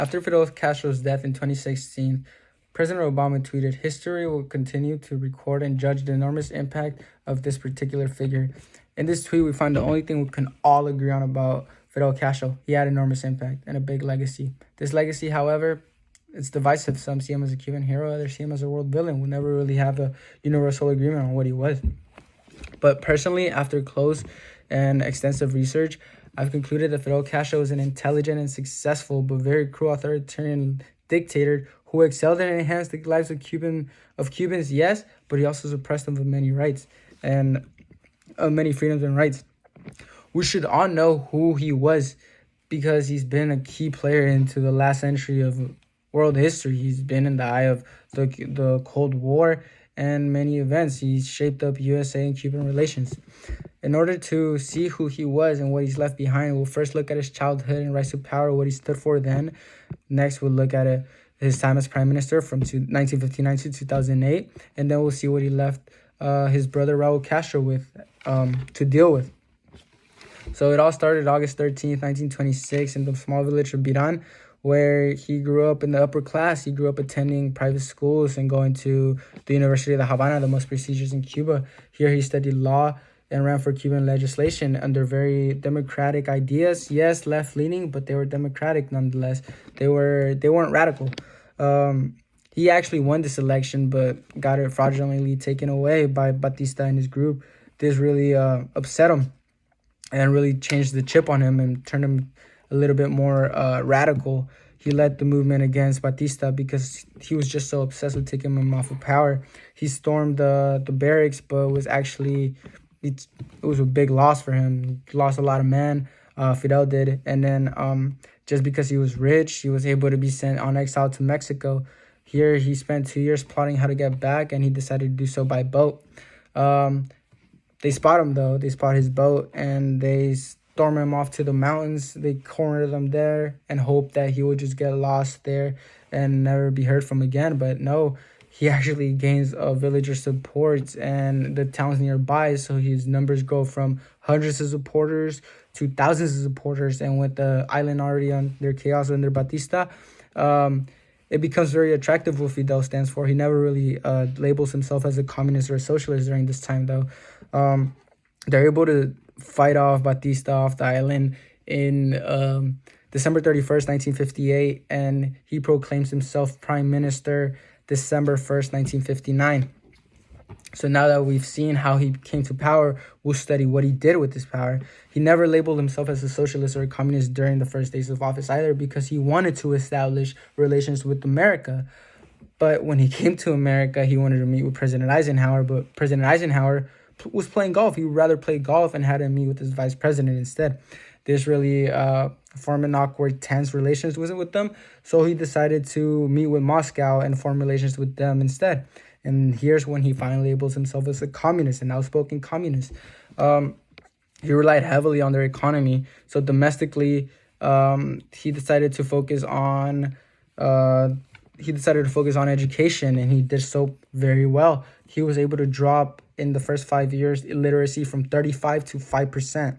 After Fidel Castro's death in 2016, President Obama tweeted, "History will continue to record and judge the enormous impact of this particular figure." In this tweet, we find the only thing we can all agree on about Fidel Castro. He had enormous impact and a big legacy. This legacy, however, it's divisive. Some see him as a Cuban hero, others see him as a world villain. We'll never really have a universal agreement on what he was. But personally, after close and extensive research, I've concluded that Fidel Castro was an intelligent and successful but very cruel authoritarian dictator who excelled and enhanced the lives of Cubans, yes, but he also suppressed them of many rights and many freedoms and rights. We should all know who he was because he's been a key player into the last century of world history. He's been in the eye of the Cold War and many events. He's shaped up USA and Cuban relations. In order to see who he was and what he's left behind, we'll first look at his childhood and rise to power, what he stood for then. Next, we'll look at his time as prime minister from 1959 to 2008. And then we'll see what he left his brother Raul Castro with to deal with. So it all started August 13th, 1926 in the small village of Biran, where he grew up in the upper class. He grew up attending private schools and going to the University of the Havana, the most prestigious in Cuba. Here he studied law and ran for Cuban legislation under very democratic ideas. Yes, left-leaning, but they were democratic nonetheless. They weren't radical. He actually won this election, but got it fraudulently taken away by Batista and his group. This really upset him and really changed the chip on him and turned him a little bit more radical. He led the movement against Batista because he was just so obsessed with taking him off of power. He stormed the barracks, but was actually it was a big loss for him. He lost a lot of men. Fidel did, and then just because he was rich, he was able to be sent on exile to Mexico. Here, he spent 2 years plotting how to get back, and he decided to do so by boat. They spot him, though. They spot his boat, and they storm him off to the mountains. They corner them there and hope that he would just get lost there and never be heard from again. But no, he actually gains villager support and the towns nearby. So his numbers go from hundreds of supporters to thousands of supporters. And with the island already on their chaos under Batista, it becomes very attractive what Fidel stands for. He never really labels himself as a communist or a socialist during this time, though. They're able to fight off Batista off the island in December 31st, 1958, and he proclaims himself prime minister December 1st, 1959. So now that we've seen how he came to power, we'll study what he did with this power. He never labeled himself as a socialist or a communist during the first days of office either, because he wanted to establish relations with America. But when he came to America, he wanted to meet with President Eisenhower, but President Eisenhower was playing golf. He would rather play golf and had to meet with his vice president instead. This really formed an awkward, tense relations with them. So he decided to meet with Moscow and form relations with them instead. And here's when he finally labels himself as a communist, an outspoken communist. He relied heavily on their economy. So domestically, he decided to focus on education, and he did so very well. He was able to drop in the first 5 years illiteracy from 35 to 5%.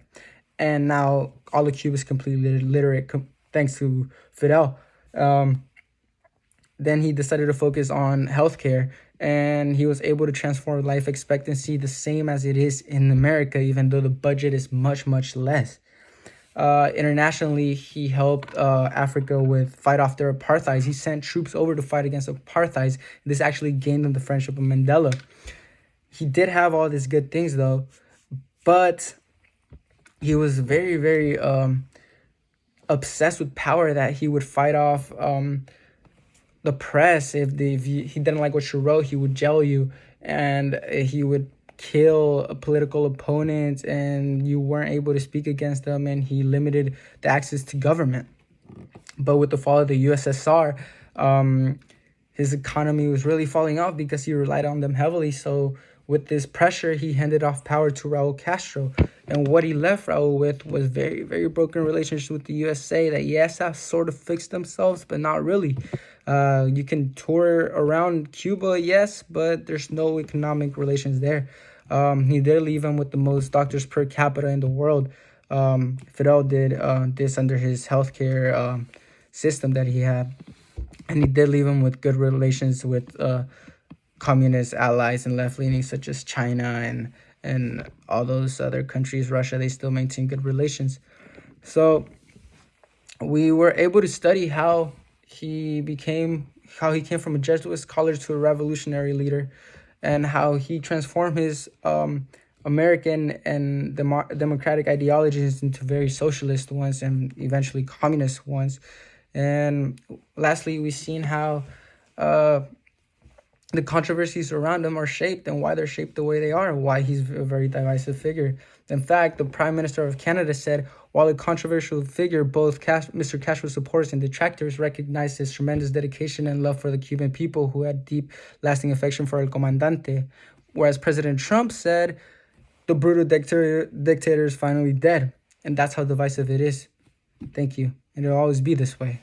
And now all of Cuba is completely literate thanks to Fidel. Then he decided to focus on healthcare, and he was able to transform life expectancy the same as it is in America, even though the budget is much, much less. Internationally, he helped Africa fight off their apartheid. He sent troops over to fight against apartheid. This actually gained him the friendship of Mandela. He did have all these good things, though, but he was very, very obsessed with power, that he would fight off the press. If he didn't like what you wrote, he would jail you, and he would kill political opponents, and you weren't able to speak against them, and he limited the access to government. But with the fall of the USSR, his economy was really falling off because he relied on them heavily. So with this pressure, he handed off power to Raul Castro. And what he left Raul with was very, very broken relations with the USA that, yes, have sort of fixed themselves, but not really. You can tour around Cuba, yes, but there's no economic relations there. He did leave him with the most doctors per capita in the world. Fidel did this under his healthcare system that he had. And he did leave him with good relations with communist allies and left-leaning such as China and all those other countries. Russia, they still maintain good relations. So we were able to study how he came from a Jesuit scholar to a revolutionary leader, and how he transformed his American and democratic ideologies into very socialist ones and eventually communist ones. And lastly, we've seen how the controversies around him are shaped and why they're shaped the way they are, and why he's a very divisive figure. In fact, the Prime Minister of Canada said, while a controversial figure, both Mr. Castro's supporters and detractors recognized his tremendous dedication and love for the Cuban people, who had deep, lasting affection for El Comandante. Whereas President Trump said, the brutal dictator is finally dead. And that's how divisive it is. Thank you. And it'll always be this way.